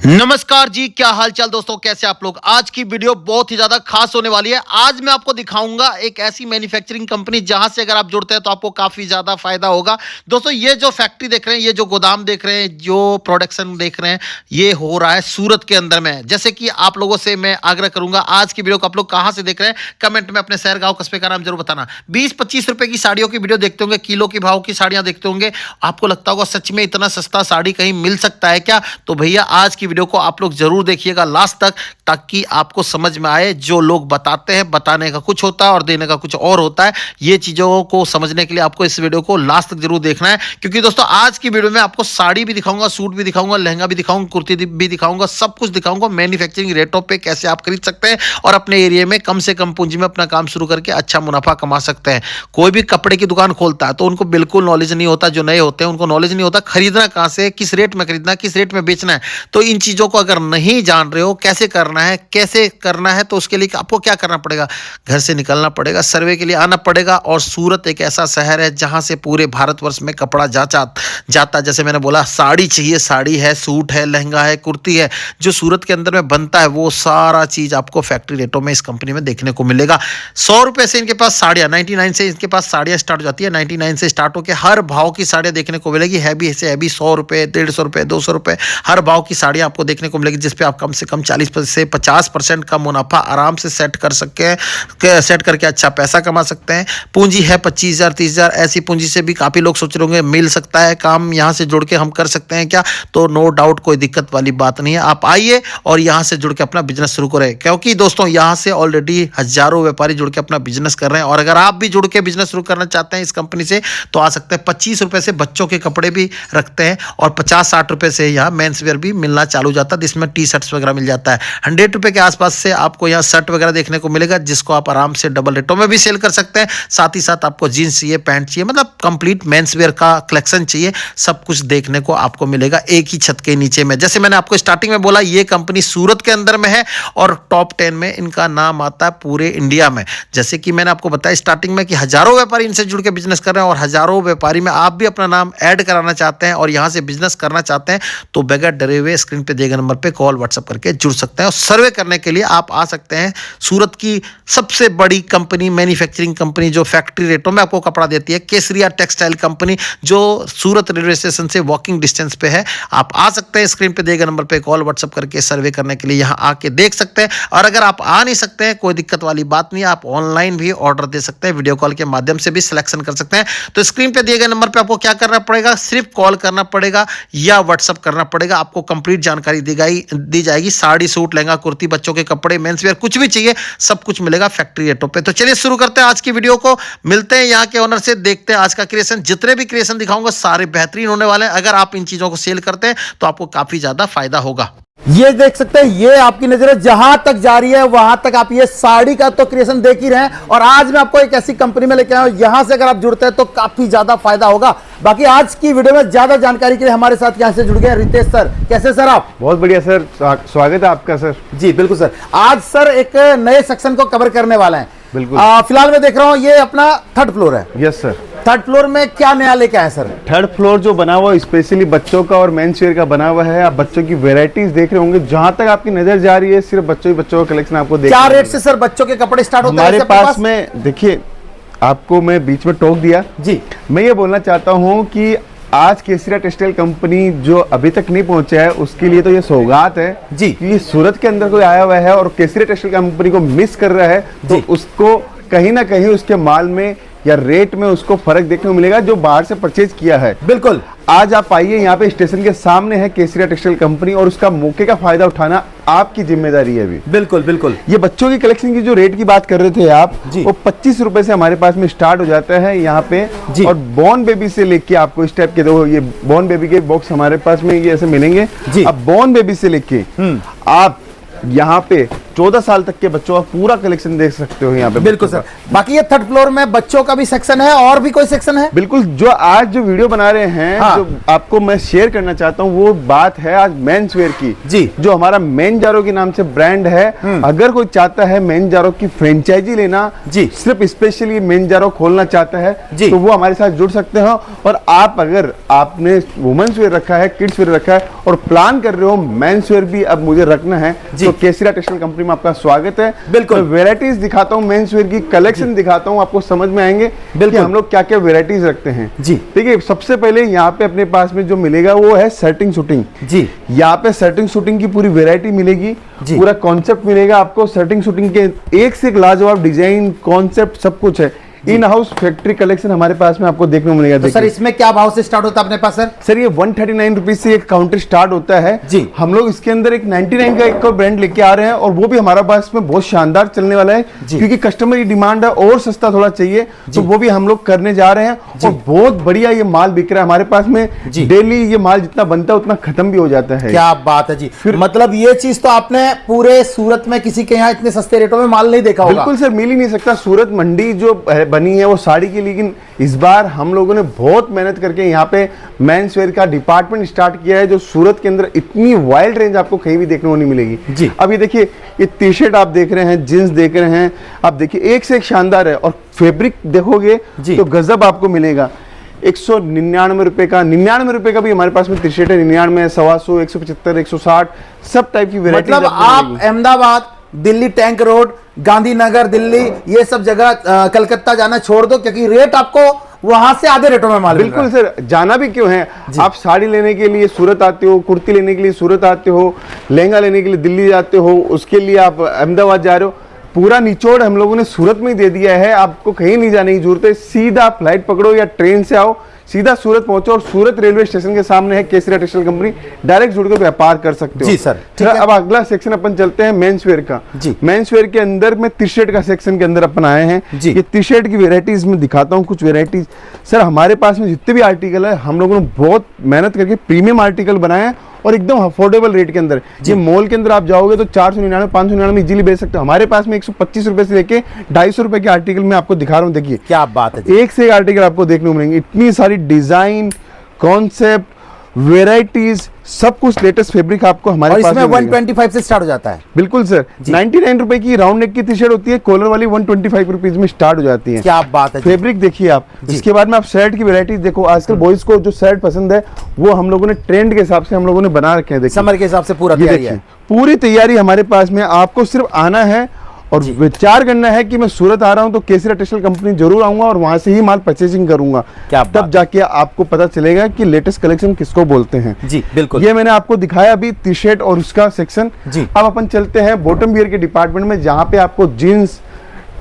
नमस्कार जी, क्या हाल चाल दोस्तों, कैसे आप लोग। आज की वीडियो बहुत ही ज्यादा खास होने वाली है। आज मैं आपको दिखाऊंगा एक ऐसी मैन्युफैक्चरिंग कंपनी जहां से अगर आप जुड़ते हैं तो आपको काफी ज्यादा फायदा होगा। दोस्तों, ये जो फैक्ट्री देख रहे हैं, ये जो गोदाम देख रहे हैं, जो प्रोडक्शन देख रहे हैं, ये हो रहा है सूरत के अंदर में। जैसे कि आप लोगों से मैं आग्रह करूंगा, आज की वीडियो को आप लोग कहां से देख रहे हैं, कमेंट में अपने शहर गांव कस्बे का नाम जरूर बताना। 20-25 रुपए की साड़ियों की वीडियो देखते होंगे, किलो के भाव की साड़ियां देखते होंगे, आपको लगता होगा सच में इतना सस्ता साड़ी कहीं मिल सकता है क्या। तो भैया, आज की वीडियो को आप लोग जरूर देखिएगा लास्ट तक, ताकि आपको समझ में आए। जो लोग बताते हैं, बताने का कुछ होता है और देने का कुछ और होता है। ये चीजों को समझने के लिए आपको इस वीडियो को लास्ट तक जरूर देखना है, क्योंकि दोस्तों आज की वीडियो में आपको साड़ी भी दिखाऊंगा, सूट भी दिखाऊंगा, लहंगा भी दिखाऊंगा, कुर्ती भी दिखाऊंगा, सब कुछ दिखाऊंगा। मैन्युफैक्चरिंग रेटों पे कैसे आप खरीद सकते हैं और अपने एरिया में कम से कम पूंजी में अपना काम शुरू करके अच्छा मुनाफा कमा सकते हैं। कोई भी कपड़े की दुकान खोलता है तो उनको बिल्कुल नॉलेज नहीं होता, जो नए होते हैं उनको नॉलेज नहीं होता खरीदना कहां से, किस रेट में खरीदना, किस रेट में बेचना है। तो इन चीजों को अगर नहीं जान रहे हो कैसे करना है तो उसके लिए आपको क्या करना पड़ेगा, घर से निकलना पड़ेगा, सर्वे के लिए आना पड़ेगा। और सूरत एक ऐसा शहर है जहां से पूरे भारतवर्ष में कपड़ा जाता। जैसे मैंने बोला, साड़ी चाहिए, साड़ी है, सूट है, लहंगा है, कुर्ती है, जो सूरत के अंदर में बनता है वो सारा चीज आपको फैक्ट्री रेटों में इस कंपनी में देखने को मिलेगा। 100 रुपए से इनके पास साड़ियां, 99 से इनके पास साड़ियां स्टार्ट हो जाती है। 99 से स्टार्ट होकर हर भाव की साड़ियां देखने को मिलेगी। हैवी से हैवी 100 रुपए, 150 रुपए, 200 रुपए, हर भाव की साड़ियां आपको देखने को मिलेगी, जिसपे आप कम से कम 40 से 50% का मुनाफा आराम से सेट करके अच्छा पैसा कमा सकते हैं। पूंजी है 25,000, 30,000, ऐसी पूंजी से भी काफी लोग सोच रहे होंगे मिल सकता है काम, यहां से जुड़ के हम कर सकते हैं क्या। तो नो डाउट, कोई दिक्कत वाली बात नहीं है। आप आइए और यहां से जुड़ के अपना बिजनेस शुरू करें, क्योंकि दोस्तों यहां से ऑलरेडी हजारों व्यापारी जुड़ के अपना बिजनेस कर रहे हैं। और अगर आप भी जुड़ के बिजनेस शुरू करना चाहते हैं इस कंपनी से तो आ सकते हैं। 25 रुपए से बच्चों के कपड़े भी रखते हैं और 50-60 रुपए से यहाँ मेंस वेयर भी मिलना चालू जाता है, जिसमें टी शर्ट्स वगैरह मिल जाता है। 100 रुपए के आसपास से आपको यहाँ शर्ट वगैरह देखने को मिलेगा, जिसको आप आराम से डबल रेटों में भी सेल कर सकते हैं। साथ ही साथ आपको जीन्स चाहिए, पैंट चाहिए, मतलब कंप्लीट मेंस वेयर का कलेक्शन चाहिए, सब कुछ देखने को आपको मिलेगा एक ही छत के नीचे में। जैसे मैंने आपको स्टार्टिंग में बोला, ये कंपनी सूरत के अंदर में है और टॉप 10 में इनका नाम आता है पूरे इंडिया में। जैसे कि मैंने आपको बताया स्टार्टिंग में कि हजारों व्यापारी इनसे जुड़ के बिजनेस कर रहे हैं, और हजारों व्यापारी में आप भी अपना नाम ऐड कराना चाहते हैं और यहां से बिजनेस करना चाहते हैं तो बगैर डरे हुए स्क्रीन पे दिए गए नंबर पे कॉल व्हाट्सएप करके जुड़ सकते हैं। और सर्वे करने के लिए आप आ सकते हैं। सूरत की सबसे बड़ी कंपनी, मैन्युफैक्चरिंग कंपनी जो फैक्ट्री रेटों में आपको कपड़ा देती है, केसरिया टेक्सटाइल कंपनी, जो सूरत रेलवे स्टेशन से वॉकिंग डिस्टेंस पे है। आप आ सकते हैं, स्क्रीन पे दिए गए नंबर पे कॉल व्हाट्सएप करके सर्वे करने के लिए यहां आके देख सकते हैं। और अगर आप आ नहीं सकते हैं, कोई दिक्कत वाली बात नहीं है, आप ऑनलाइन भी ऑर्डर दे सकते हैं, वीडियो कॉल के माध्यम से भी सिलेक्शन कर सकते हैं। तो स्क्रीन पे दिए गए नंबर पे आपको क्या करना पड़ेगा, सिर्फ कॉल करना पड़ेगा या व्हाट्सएप करना पड़ेगा। आपको कंप्लीट जानकारी दी जाएगी। साड़ी, सूट, लहंगा, कुर्ती, बच्चों के कपड़े, मेंस वेयर, कुछ भी चाहिए सब कुछ मिलेगा फैक्ट्री रेटों पे। तो चलिए शुरू करते हैं आज की वीडियो को। मिलते हैं यहाँ के ओनर से, देखते हैं आज का क्रिएशन। जितने भी क्रिएशन दिखाऊंगा सारे बेहतरीन होने वाले हैं। अगर आप इन चीजों को सेल करते हैं तो आपको काफी ज्यादा फायदा होगा। ये देख सकते हैं, ये आपकी नजर जहां तक जा रही है वहां तक आप ये साड़ी का तो क्रिएशन देख ही रहे हैं। और आज मैं आपको एक ऐसी कंपनी में लेके आया हूं, यहां से अगर आप जुड़ते हैं तो काफी ज्यादा फायदा होगा। बाकी आज की वीडियो में ज्यादा जानकारी के लिए हमारे साथ यहां से जुड़ गए रितेश सर। कैसे सर आप? बहुत बढ़िया सर, स्वागत है आपका सर। जी बिल्कुल सर। आज सर एक नए सेक्शन को कवर करने वाले हैं। बिल्कुल। फिलहाल मैं देख रहा हूं ये अपना 3rd फ्लोर है। Yes sir. 3rd फ्लोर में क्या नया लेके आए सर? 3rd फ्लोर जो बना हुआ है स्पेशली बच्चों का और मेंस वेयर का बना हुआ है। आप बच्चों की वेराइटीज देख रहे होंगे, जहां तक आपकी नजर जा रही है सिर्फ बच्चों का कलेक्शन आपको देखने क्या को रेट मिलेगा। से सर बच्चों के कपड़े स्टार्ट होते हैं हमारे पास में देखिए, आपको मैं बीच में टोक दिया जी। मैं ये बोलना चाहता हूँ कि आज केसरिया टेक्सटाइल कंपनी जो अभी तक नहीं पहुंचा है उसके लिए तो ये सौगात है जी कि ये सूरत के अंदर कोई आया हुआ है और केसरिया टेक्सटाइल कंपनी को मिस कर रहा है, तो उसको कहीं ना कहीं उसके माल में या रेट में उसको फर्क देखने को मिलेगा जो बाहर से परचेज किया है। बिल्कुल। आज आप आइए, यहाँ पे स्टेशन के सामने है केसरिया टेक्सटाइल कंपनी और उसका मौके का फायदा उठाना आपकी जिम्मेदारी है अभी। बिल्कुल बिल्कुल। ये बच्चों की कलेक्शन की जो रेट की बात कर रहे थे आप, जी। वो 25 रुपए से हमारे पास में स्टार्ट हो जाता है यहाँ पे जी। और बॉर्न बेबी से लेके आपको इस टाइप के दो ये बॉर्न बेबी के बॉक्स हमारे पास में ये ऐसे मिलेंगे। जी। अब बॉर्न बेबी से लेके आप यहाँ पे 14 साल तक के बच्चों का पूरा कलेक्शन देख सकते हो यहाँ पे। बिल्कुल सर। बाकी ये थर्ड फ्लोर में बच्चों का भी सेक्शन है और भी कोई सेक्शन है? बिल्कुल, जो आज जो वीडियो बना रहे हैं, हाँ। जो आपको मैं शेयर करना चाहता हूँ वो बात है आज मेंस वेयर की जी। जो हमारा मेंजारो के नाम से ब्रांड है। अगर कोई चाहता है मेंजारो की फ्रेंचाइजी लेना जी, सिर्फ स्पेशली मेंजारो खोलना चाहता है जी, तो वो हमारे साथ जुड़ सकते हो। और आप अगर आपने वुमेन्स वेयर रखा है, किड्स वेयर रखा है और प्लान कर रहे हो मेंस वेयर भी अब मुझे रखना है तो केसरिया टेक्सटाइल कंपनी में आपका स्वागत है। बिल्कुल, वेराइटीज दिखाता हूँ, मेंस वेयर की कलेक्शन दिखाता हूँ, आपको समझ में आएंगे कि हम लोग क्या क्या वेराइटीज रखते हैं जी। ठीक है, सबसे पहले यहाँ पे अपने पास में जो मिलेगा वो है सर्टिंग शूटिंग जी। यहाँ पे सर्टिंग शूटिंग की पूरी वेराइटी मिलेगी, पूरा कॉन्सेप्ट मिलेगा आपको। सर्टिंग शूटिंग के एक से एक लाजवाब डिजाइन, कॉन्सेप्ट सब कुछ है। इन हाउस फैक्ट्री कलेक्शन हमारे पास में आपको देखने को मिलेगा। तो सर इसमें क्या भाव से स्टार्ट होता है अपने पास सर? सर ये 139 रुपीज से एक काउंटर स्टार्ट होता है जी। हम लोग इसके अंदर एक 99 का एक ब्रांड लेके आ रहे हैं और वो भी हमारा पास में बहुत शानदार चलने वाला है क्योंकि कस्टमर की डिमांड है और सस्ता थोड़ा चाहिए तो वो भी हम लोग करने जा रहे हैं और बहुत बढ़िया ये माल बिक रहा है हमारे पास में। डेली ये माल जितना बनता है उतना खत्म भी हो जाता है। क्या बात है जी। फिर मतलब ये चीज तो आपने पूरे सूरत में किसी के यहाँ इतने सस्ते रेटों में माल नहीं देखा होगा। बिल्कुल सर, मिल ही नहीं सकता। सूरत मंडी जो बनी है वो साड़ी की, लेकिन इस बार हम लोगों ने बहुत मेहनत करके यहाँ पे मेंस वेयर का डिपार्टमेंट स्टार्ट किया है जो सूरत के अंदर इतनी वाइल्ड रेंज आपको कहीं भी देखने को नहीं मिलेगी जी। अब ये देखिए, ये टी शर्ट आप देख रहे हैं, जींस देख रहे हैं, आप देखिए एक से एक शानदार है और फैब्रिक देखोगे तो गजब आपको मिलेगा। 199 रुपए का, 99 रुपए का भी हमारे पास में टी शर्ट है, 99, 125, 175, 160 सब टाइप की वेरायटी। मतलब आप अहमदाबाद, दिल्ली टैंक रोड, गांधीनगर दिल्ली, ये सब जगह कलकत्ता जाना छोड़ दो क्योंकि रेट आपको वहां से आधे रेटों में माल मिल रहा है। बिल्कुल सर, जाना भी क्यों है, आप साड़ी लेने के लिए सूरत आते हो, कुर्ती लेने के लिए सूरत आते हो, लहंगा लेने के लिए दिल्ली जाते हो, उसके लिए आप अहमदाबाद जा रहे हो, पूरा निचोड़ हम लोगों ने सूरत में ही दे दिया है। आपको कहीं नहीं जाने की जरूरत है, सीधा फ्लाइट पकड़ो या ट्रेन से आओ, सीधा सूरत पहुंचो और सूरत रेलवे स्टेशन के सामने है केसरिया टेक्सटाइल कंपनी, डायरेक्ट जुड़कर व्यापार कर सकते हो। जी सर, ठीक है। अब अगला सेक्शन अपन चलते हैं मेंस वेयर का। मेंस वेयर के अंदर में टी शर्ट का सेक्शन के अंदर अपन आए हैं। ये टी शर्ट की वेराइटीज में दिखाता हूँ कुछ वेराइटीज। सर हमारे पास में जितने भी आर्टिकल है हम लोगों ने बहुत मेहनत करके प्रीमियम आर्टिकल बनाए हैं और एकदम अफोर्डेबल रेट के अंदर। ये मॉल के अंदर आप जाओगे तो 499, 599 इजीली बेच सकते हो। हमारे पास में 125 रुपए से लेके 250 रुपए के आर्टिकल में आपको दिखा रहा हूँ। देखिए क्या बात है, एक से एक आर्टिकल आपको देखने को मिलेंगे, इतनी सारी डिजाइन, कॉन्सेप्ट, वेराइटीज, सब कुछ लेटेस्ट फैब्रिक आपको हमारे पास में 125 से स्टार्ट हो जाता है। बिल्कुल सर, 99 रुपए की राउंड नेक की टी शर्ट होती है, कॉलर वाली 125 रुपीज में स्टार्ट हो जाती है। क्या बात है, फैब्रिक देखिए आप। इसके बाद में आप शर्ट की वेराइटी देखो, आजकल बॉयज को जो शर्ट पसंद है वो हम लोगों ने ट्रेंड के हिसाब से हम लोगों ने बना रखे हैं। देखिए समर के हिसाब से पूरा तैयारी है, पूरी तैयारी हमारे पास में। आपको सिर्फ आना है और विचार करना है कि मैं सूरत आ रहा हूं तो केसरिया टेक्सटाइल कंपनी जरूर आऊंगा और वहां से ही माल परचेसिंग करूंगा। तब जाके आपको पता चलेगा कि लेटेस्ट कलेक्शन किसको बोलते हैं। जी बिल्कुल, ये मैंने आपको दिखाया अभी टी शर्ट और उसका सेक्शन। अब अपन चलते हैं बॉटम वियर के डिपार्टमेंट में जहां पे आपको jeans,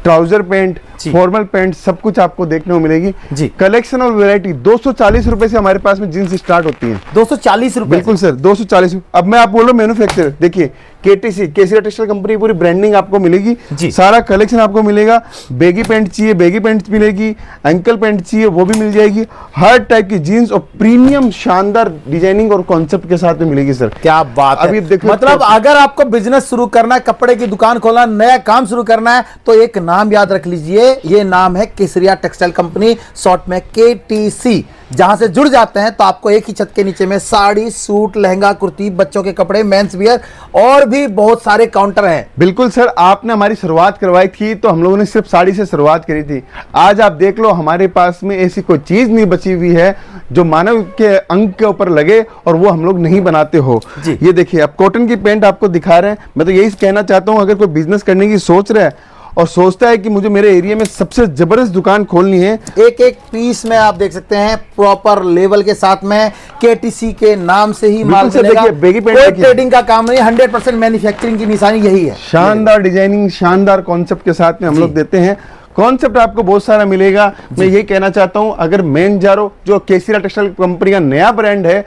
trouser pant, formal pant सब कुछ आपको देखने को मिलेगी। कलेक्शन और वैरायटी 240 रुपए से हमारे पास में जींस स्टार्ट होती है। 240 रुपए? बिल्कुल सर, 240। अब मैं आप बोल रहा हूँ मैन्युफैक्चर, देखिए केटीसी केसरिया टेक्सटाइल कंपनी पूरी ब्रांडिंग आपको मिलेगी, सारा कलेक्शन आपको मिलेगा। बेगी पैंट चाहिए बेगी पैंट मिलेगी, एंकल पैंट चाहिए वो भी मिल जाएगी, हर टाइप की जीन्स और प्रीमियम शानदार डिजाइनिंग और कॉन्सेप्ट के साथ में मिलेगी सर। क्या बात है। मतलब अगर आपको बिजनेस शुरू करना है, कपड़े की दुकान खोलना, नया काम शुरू करना है तो एक नाम याद रख लीजिए, ये नाम है केसरिया टेक्सटाइल कंपनी, शॉर्ट में केटीसी। जहां से जुड़ जाते हैं तो आपको एक ही छत के नीचे में साड़ी, सूट, लहंगा, कुर्ती, बच्चों के कपड़े, मेंस वियर और भी बहुत सारे काउंटर हैं। बिल्कुल सर, आपने हमारी शुरुआत करवाई थी तो हम लोगों ने सिर्फ साड़ी से शुरुआत करी थी। आज आप देख लो हमारे पास में ऐसी कोई चीज नहीं बची हुई है जो मानव के अंग के ऊपर लगे और वो हम लोग नहीं बनाते हो। ये देखिए, अब कॉटन की पैंट आपको दिखा रहे हैं। मैं तो यही कहना चाहता हूं, अगर कोई बिजनेस करने की सोच रहा है और सोचता है कि मुझे मेरे एरिया में सबसे जबरदस्त दुकान खोलनी है, एक एक पीस में आप देख सकते हैं प्रॉपर लेवल के साथ में केटीसी के नाम से ही माल चलेगा। बेगी पैंट कोई ट्रेडिंग का काम नहीं, 100% मैन्युफैक्चरिंग की निशानी यही है। शानदार डिजाइनिंग, शानदार कॉन्सेप्ट के साथ में हम लोग देते हैं। कॉन्सेप्ट आपको बहुत सारा मिलेगा। मैं यही कहना चाहता हूं, अगर मेंजारो जो केसरिया टेक्सटाइल कंपनी का नया ब्रांड है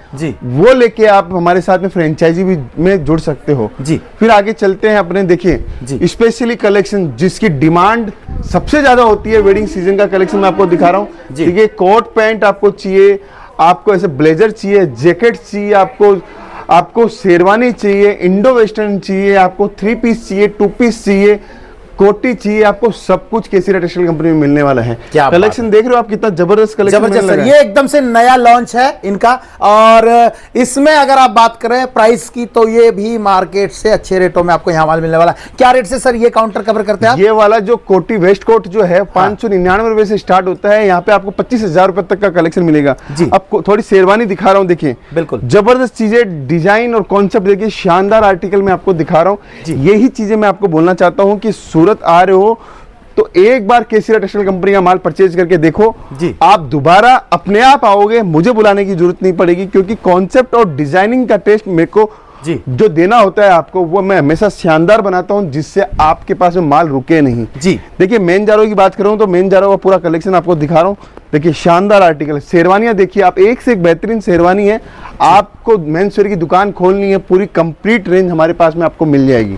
वो लेके आप हमारे साथ में फ्रेंचाइजी भी में जुड़ सकते हो। फिर आगे चलते हैं अपने, देखिए स्पेशली कलेक्शन जिसकी डिमांड सबसे ज्यादा होती है, वेडिंग सीजन का कलेक्शन मैं आपको दिखा रहा हूँ। देखिए कोट पैंट आपको चाहिए, आपको ऐसे ब्लेजर चाहिए, जैकेट चाहिए, आपको आपको शेरवानी चाहिए, इंडो वेस्टर्न चाहिए, आपको 3 पीस चाहिए, 2 पीस चाहिए, कोटी चाहिए, आपको सब कुछ केसीरा टेक्सटाइल कंपनी में मिलने वाला है। क्या कलेक्शन देख रहे हो आप, कितना जबरदस्त कलेक्शन जबरदस्त मिलने सर, लगा ये है। एकदम से नया लॉन्च है इनका। और इसमें अगर आप बात करें प्राइस की तो ये भी मार्केट से अच्छे रेटों में आपको यहाँ माल मिलने वाला है। क्या रेट से सर ये काउंटर कवर करते हैं आप? ये वाला जो कोटी वेस्ट कोट जो है 599 रुपए से स्टार्ट होता है। यहाँ पे आपको 25,000 रुपए तक का कलेक्शन मिलेगा। जी। आपको थोड़ी शेरवानी दिखा रहा हूँ, देखिए बिल्कुल। जबरदस्त चीजें, डिजाइन और कॉन्सेप्ट देखिए, शानदार आर्टिकल मैं आपको दिखा रहा जी। हूँ। यही चीजें मैं आपको बोलना चाहता हूँ कि सूरत आ रहे हो तो एक बार केसीरा टेक्सटाइल कंपनी का माल परचेज करके देखो जी। आप दोबारा अपने आप आओगे, मुझे बुलाने की जरूरत नहीं पड़ेगी, क्योंकि कॉन्सेप्ट और डिजाइनिंग का टेस्ट मेरे को जी। जो देना होता है आपको, वो मैं हमेशा शानदार बनाता हूं, जिससे आपके पास में माल रुके नहीं। जी। देखिए मेन जारो की बात करूं तो मेन जारो का पूरा कलेक्शन आपको दिखा रहा हूं। देखिए शानदार आर्टिकल, शेरवानियां देखिए आप, एक से एक बेहतरीन शेरवानी है। आपको मेंस वेयर की दुकान खोलनी है, पूरी कंप्लीट रेंज हमारे पास में आपको मिल जाएगी।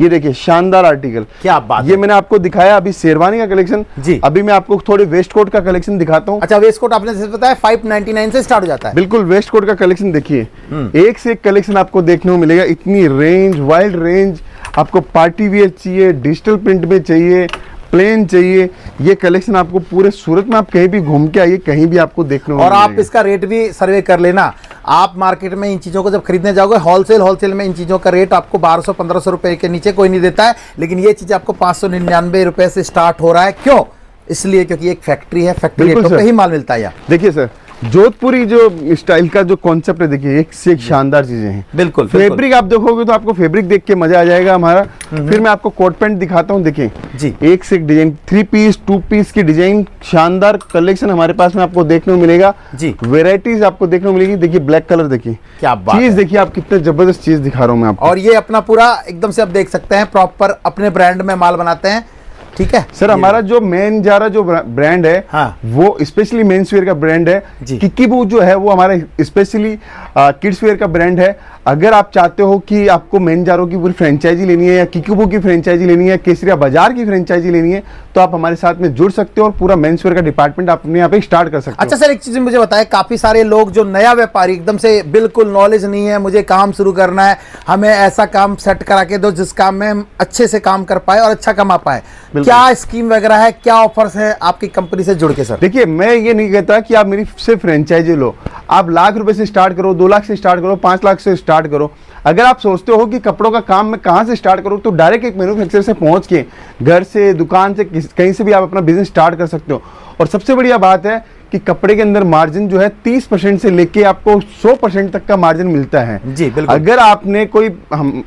ये देखिए शानदार आर्टिकल, क्या बात ये मैंने आपको दिखाया अभी शेरवानी का कलेक्शन। जी। अभी मैं आपको थोड़े वेस्ट कोट का कलेक्शन दिखाता हूँ। अच्छा, वेस्ट कोट आपने जैसे बताया 599 से स्टार्ट हो जाता है। बिल्कुल, वेस्ट कोट का कलेक्शन देखिए, एक से एक कलेक्शन आपको देखने को मिलेगा। इतनी रेंज, वाइल्ड रेंज, आपको पार्टी वियर चाहिए, डिजिटल प्रिंट में चाहिए, प्लेन चाहिए, ये कलेक्शन आपको पूरे सूरत में आप कहीं भी घूम के आइए, कहीं भी आपको देखने को और आप मिलेगा। इसका रेट भी सर्वे कर लेना। आप मार्केट में इन चीज़ों को जब खरीदने जाओगे, होलसेल में इन चीज़ों का रेट आपको 1200-1500 रुपए के नीचे कोई नहीं देता है, लेकिन ये चीज़ आपको 599 रुपए से स्टार्ट हो रहा है। क्यों? इसलिए क्योंकि एक फैक्ट्री है, फैक्ट्री बिल्कुल रेटों पे सर। ही माल मिलता है यहाँ। देखिए सर, जोधपुरी जो स्टाइल का जो कॉन्सेप्ट है, देखिए एक से एक शानदार चीजें हैं। बिल्कुल। फैब्रिक आप देखोगे तो आपको फैब्रिक देख के मजा आ जाएगा हमारा। फिर मैं आपको कोट पैंट दिखाता हूँ, देखिए जी। एक से एक डिजाइन, 3 पीस 2 पीस की डिजाइन, शानदार कलेक्शन हमारे पास में आपको देखने को मिलेगा। जी। वेराइटीज आपको देखने को मिलेगी। देखिए ब्लैक कलर, देखिए क्या बात चीज है। देखिए आप, कितने जबरदस्त चीज दिखा रहा हूँ मैं आपको। और ये अपना पूरा एकदम से आप देख सकते हैं, प्रॉपर अपने ब्रांड में माल बनाते हैं। ठीक है सर, हमारा जो मेन जारा जो ब्रांड है, हाँ। वो स्पेशली मेंस वेयर का ब्रांड है। जी। किकीबू जो है वो हमारा स्पेशली किड्स वेयर का ब्रांड है। अगर आप चाहते हो कि आपको मेन जारो की पूरी फ्रेंचाइजी लेनी है, या किकीबू की फ्रेंचाइजी लेनी है, केसरिया बाजार की फ्रेंचाइजी लेनी है, तो आप हमारे साथ में जुड़ सकते हो और पूरा मेंस वेयर का डिपार्टमेंट आप अपने यहाँ पे स्टार्ट कर सकते हो। अच्छा सर, एक चीज मुझे बताएं, काफी सारे लोग जो नया व्यापारी, एकदम से बिल्कुल नॉलेज नहीं है, मुझे काम शुरू करना है, हमें ऐसा काम सेट करा के दो जिस काम में हम अच्छे से काम कर पाए और अच्छा कमा पाए, क्या स्कीम वगैरह है, क्या ऑफर्स है आपकी कंपनी से जुड़ के? सर देखिए, मैं ये नहीं कहता कि आप मेरी सिर्फ फ्रेंचाइजी लो। आप लाख रुपए से स्टार्ट करो, 2 लाख से स्टार्ट करो, 5 लाख से स्टार्ट करो। अगर आप सोचते हो कि कपड़ों का काम मैं कहाँ से स्टार्ट करूँ, तो डायरेक्ट एक मैन्युफैक्चरर से पहुंच के, घर से, दुकान से, कहीं से भी आप अपना बिजनेस स्टार्ट कर सकते हो। और सबसे बढ़िया बात है कि कपड़े के अंदर मार्जिन जो है 30% से लेके आपको 100% तक का मार्जिन मिलता है। जी बिल्कुल। अगर आपने कोई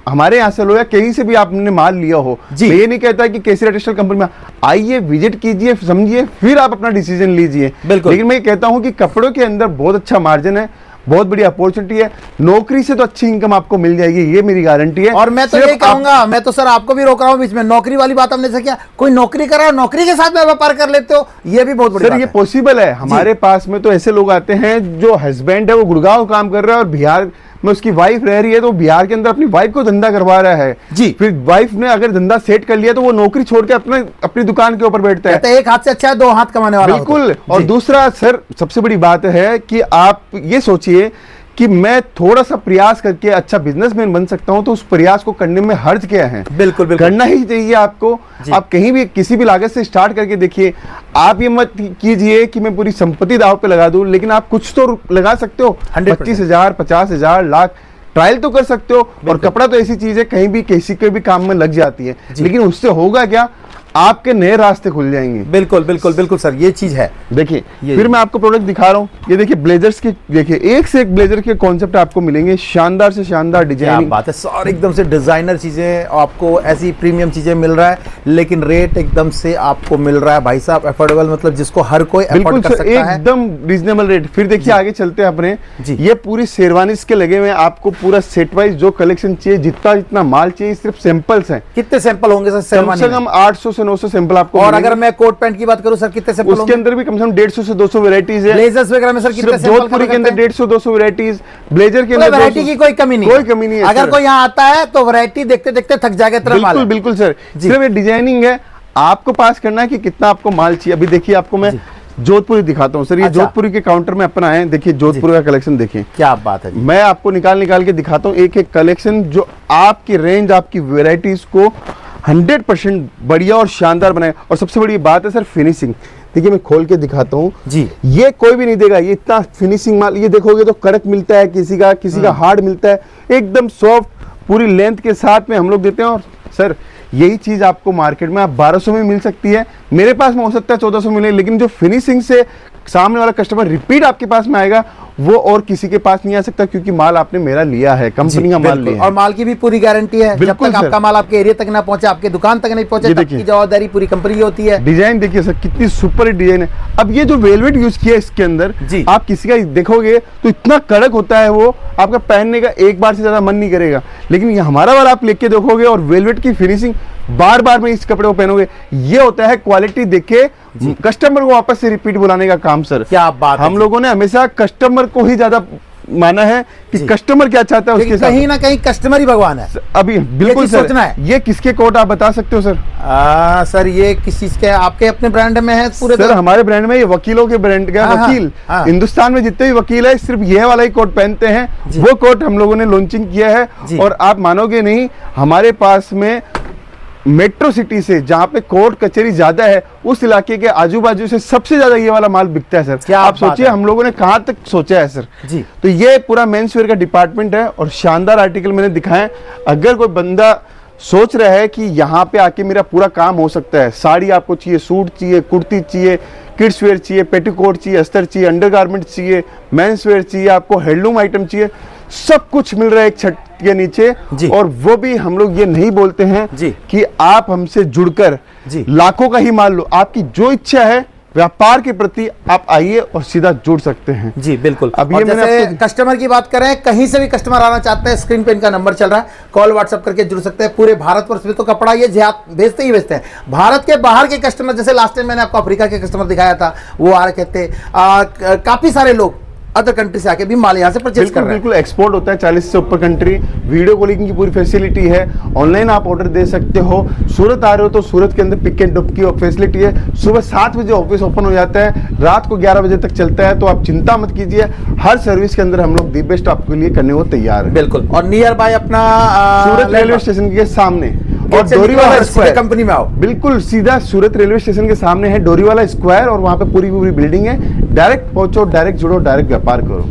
हमारे यहाँ से लो या कहीं से भी आपने माल लिया हो, जी। मैं ये नहीं कहता कि केसरिया टेक्सटाइल कंपनी में आइए, विजिट कीजिए, समझिए, फिर आप अपना डिसीजन लीजिए। बिल्कुल। लेकिन मैं ये कहता हूँ कि कपड़ों के अंदर बहुत अच्छा मार्जिन है, बहुत बड़ी अपॉर्चुनिटी है। नौकरी से तो अच्छी इनकम आपको मिल जाएगी, ये मेरी गारंटी है। और मैं तो यही कहूंगा, मैं तो सर आपको भी रोक रहा हूं बीच में, नौकरी वाली बात हमने से किया, कोई नौकरी कर रहा है, नौकरी के साथ में व्यापार कर लेते हो, ये भी बहुत बड़ी सर बात ये है। पॉसिबल है। हमारे पास में तो ऐसे लोग आते हैं जो हस्बैंड है वो गुड़गांव काम कर रहा है और बिहार में उसकी वाइफ रह रही है, तो बिहार के अंदर अपनी वाइफ को धंधा करवा रहा है। जी। फिर वाइफ ने अगर धंधा सेट कर लिया तो वो नौकरी छोड़ के अपनी दुकान के ऊपर बैठता है। कहते हैं, एक हाथ से अच्छा है 2 हाथ कमाने वाला हो तो। बिल्कुल। और जी। दूसरा सर, सबसे बड़ी बात है कि आप ये सोचिए कि मैं थोड़ा सा प्रयास करके अच्छा बिजनेसमैन बन सकता हूं, तो उस प्रयास को करने में हर्ज क्या है? बिल्कुल बिल्कुल। करना ही चाहिए आपको। आप कहीं भी किसी भी लागत से स्टार्ट करके देखिए। आप ये मत कीजिए कि मैं पूरी संपत्ति दांव पे लगा दूं, लेकिन आप कुछ तो लगा सकते हो। 25,000, 50,000, लाख ट्रायल तो कर सकते हो। और कपड़ा तो ऐसी चीज है, कहीं भी किसी के भी काम में लग जाती है, लेकिन उससे होगा क्या? आपके नए रास्ते खुल जाएंगे। बिल्कुल बिल्कुल बिल्कुल सर, ये चीज है। देखिए, फिर मैं आपको प्रोडक्ट दिखा रहा हूँ। ये देखिए ब्लेजर्स के, देखिए एक से एक ब्लेजर के कॉन्सेप्ट आपको मिलेंगे, शानदार से शानदार डिजाइन। बात है सर, एकदम से डिजाइनर चीजें आपको, ऐसी प्रीमियम चीजें मिल रहा है, लेकिन रेट एकदम से आपको मिल रहा है भाई साहब अफोर्डेबल, मतलब जिसको हर कोई अफोर्ड कर सकता है, एकदम रीजनेबल रेट। फिर देखिए आगे चलते हैं अपने। ये पूरी शेरवानीज के लगे हुए हैं, आपको पूरा सेट वाइज जो कलेक्शन चाहिए, जितना माल चाहिए, सिर्फ सैंपल्स हैं। कितने सैंपल होंगे सर कम शेरवानी से में? कम 800 से 900 सैंपल आपको और मिलेंगे। अगर मैं कोट पैंट की बात करूं सर, कितने सैंपल उसके होंगे? अंदर भी कम से कम 150 से 200 वेराइटीज है। ब्लेजर्स वगैरह में सर कितने सिर्फ सैंपल जोधपुरी के अंदर 150-200 वेराइटीज, ब्लेजर के अंदर वैरायटी की कोई कमी नहीं, कोई कमी नहीं है। अगर कोई यहाँ आता है तो वैरायटी देखते देखते थक जाएगा इतना माल बिल्कुल है। बिल्कुल सर, सिर्फ ये डिजाइनिंग है, आपको पास करना है कि कितना आपको माल चाहिए। अभी देखिए आपको मैं जोधपुरी दिखाता हूँ सर। ये अच्छा। जोधपुरी के काउंटर में अपन आए हैं, देखिए जोधपुर का कलेक्शन देखें। क्या बात है जी। मैं आपको निकाल के दिखाता हूँ एक एक कलेक्शन जो आपकी रेंज, आपकी वेराइटीज को 100% बढ़िया और शानदार बनाए। और सबसे बड़ी बात है सर फिनिशिंग। देखिए मैं खोल के दिखाता हूँ जी। ये कोई भी नहीं देगा, ये इतना फिनिशिंग माल। ये देखोगे तो कड़क मिलता है, किसी का हार्ड मिलता है, एकदम सॉफ्ट पूरी लेंथ के साथ में हम लोग देते हैं। और सर यही चीज आपको मार्केट में आप 1200 में मिल सकती है, मेरे पास में हो सकता है 1400 मिले, लेकिन जो फिनिशिंग से सामने वाला कस्टमर रिपीट आपके पास में आएगा वो और किसी के पास नहीं आ सकता, क्योंकि माल आपने मेरा लिया है, कंपनी का माल लिया है। और माल की भी पूरी गारंटी है, जब बिल्कुल तक सर। आपका माल आपके एरिया तक ना पहुंचे, आपके दुकान तक नहीं पहुंचे, ये तब देखिए। की जवाबदारी पूरी कंपनी की होती है। डिजाइन देखिए सर कितनी सुपर डिजाइन है। अब ये जो वेलवेट यूज किया है इसके अंदर जी। आप किसी का देखोगे तो इतना कड़क होता है वो, आपका पहनने का एक बार से ज्यादा मन नहीं करेगा। लेकिन ये हमारा वाला आप लेके देखोगे और वेलवेट की फिनिशिंग बार बार में इस कपड़े को पहनोगे, ये होता है क्वालिटी देख के कस्टमर को वापस से रिपीट बुलाने का काम सर। क्या बात है हम जी। लोगों ने हमेशा कस्टमर को ही ज्यादा माना है कि कस्टमर क्या चाहता है उसके लेकिन साथ। कहीं ना कहीं कस्टमर ही भगवान है। अभी बिल्कुल चीज सर, सोचना है। ये किसके कोट आप बता सकते हो सर? सर ये किस चीज के, आपके अपने ब्रांड में है पूरे? सर हमारे ब्रांड में ये वकीलों के ब्रांड का हाँ, वकील हाँ। हिंदुस्तान में जितने भी वकील है सिर्फ ये वाला ही कोट पहनते हैं। जी। वो कोट हम लोगों ने लॉन्चिंग किया है। जी। और आप मानोगे नहीं, हमारे पास में मेट्रो सिटी से जहाँ पे कोर्ट कचहरी ज्यादा है उस इलाके के आजू बाजू से सबसे ज्यादा ये वाला माल बिकता है सर। क्या आप बात सोचिए है। हम लोगों ने कहाँ तक सोचा है सर। जी। तो ये पूरा मेंस वेयर का डिपार्टमेंट है और शानदार आर्टिकल मैंने दिखाए। अगर कोई बंदा सोच रहा है कि यहाँ पे आके मेरा पूरा काम हो सकता है, साड़ी आपको चाहिए, सूट चाहिए, कुर्ती चाहिए, किड्स वेयर चाहिए, पेटीकोट चाहिए, अस्तर चाहिए, अंडरगारमेंट चाहिए, मेंस वेयर चाहिए, आपको हैंडलूम आइटम चाहिए, सब कुछ मिल रहा है एक छत के नीचे। जी। और वो भी हम लोग ये नहीं बोलते हैं जी। कि आप हमसे जुड़कर जी। लाखों का ही माल लो। आपकी जो इच्छा है व्यापार के प्रति आप आइए और सीधा जुड़ सकते हैं। जी बिल्कुल। अब और ये मैंने जैसे आपको- कस्टमर की बात करें, कहीं से भी कस्टमर आना चाहते हैं, स्क्रीन पे इनका नंबर चल रहा है, कॉल व्हाट्सएप करके जुड़ सकते हैं। पूरे भारतवर्ष में तो कपड़ा ये भेजते ही भेजते हैं। भारत के बाहर के कस्टमर, जैसे लास्ट टाइम मैंने आपको अफ्रीका के कस्टमर दिखाया था, वो आ रहे थे। काफी सारे लोग अदर कंट्री से आके भी माल यहाँ से परचेज कर बिल्कुल रहे हैं। बिल्कुल एक्सपोर्ट होता है 40 से ऊपर कंट्री। वीडियो कॉलिंग की पूरी फैसिलिटी है, ऑनलाइन आप ऑर्डर दे सकते हो। सूरत आ रहे हो तो सूरत के अंदर पिक एंड ड्रॉप की फैसिलिटी है। सुबह 7 बजे ऑफिस ओपन हो जाता है, रात को 11 बजे तक चलता है। तो आप चिंता मत कीजिए, हर सर्विस के अंदर हम लोग दी बेस्ट आपके लिए करने को तैयार है। बिल्कुल। और नियर बाय अपना सूरत रेलवे स्टेशन के सामने और डोरीवाला स्क्वायर कंपनी में आओ। बिल्कुल सीधा सूरत रेलवे स्टेशन के सामने है डोरीवाला स्क्वायर और वहां पे पूरी बिल्डिंग है। डायरेक्ट पहुंचो, डायरेक्ट जुड़ो, डायरेक्ट व्यापार करो।